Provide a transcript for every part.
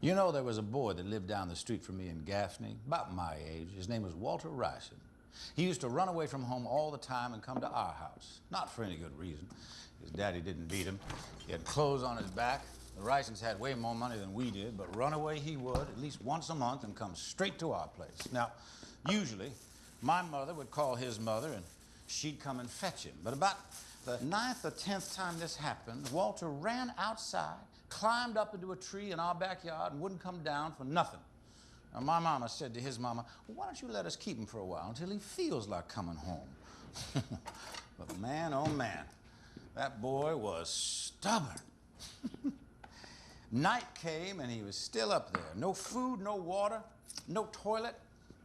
You know, there was a boy that lived down the street from me in Gaffney, about my age. His name was Walter Ryson. He used to run away from home all the time and come to our house. Not for any good reason. His daddy didn't beat him. He had clothes on his back. The Rysons had way more money than we did, but run away he would at least once a month and come straight to our place. Now, usually, my mother would call his mother and she'd come and fetch him. But about the 9th or 10th time this happened, Walter ran outside, climbed up into a tree in our backyard and wouldn't come down for nothing. Now, my mama said to his mama, well, why don't you let us keep him for a while until he feels like coming home? But man, oh man, that boy was stubborn. Night came and he was still up there. No food, no water, no toilet.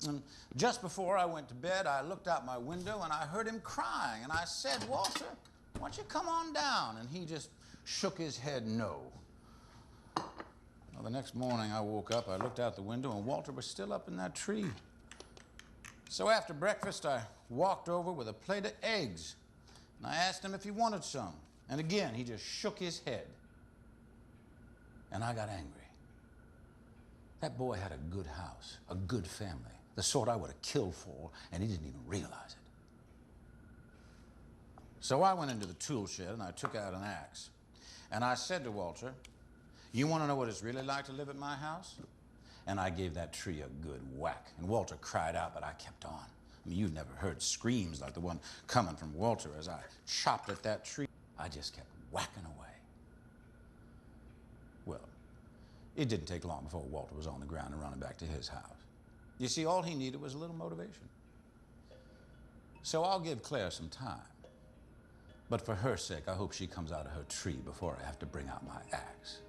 And just before I went to bed, I looked out my window and I heard him crying. And I said, Walter, why don't you come on down? And he just shook his head no. Well, the next morning I woke up, I looked out the window, and Walter was still up in that tree. So after breakfast, I walked over with a plate of eggs. And I asked him if he wanted some. And again, he just shook his head. And I got angry. That boy had a good house, a good family, the sort I would have killed for, and he didn't even realize it. So I went into the tool shed and I took out an axe. And I said to Walter, you want to know what it's really like to live at my house? And I gave that tree a good whack. And Walter cried out, but I kept on. I mean, you've never heard screams like the one coming from Walter as I chopped at that tree. I just kept whacking away. Well, it didn't take long before Walter was on the ground and running back to his house. You see, all he needed was a little motivation. So I'll give Claire some time. But for her sake, I hope she comes out of her tree before I have to bring out my axe.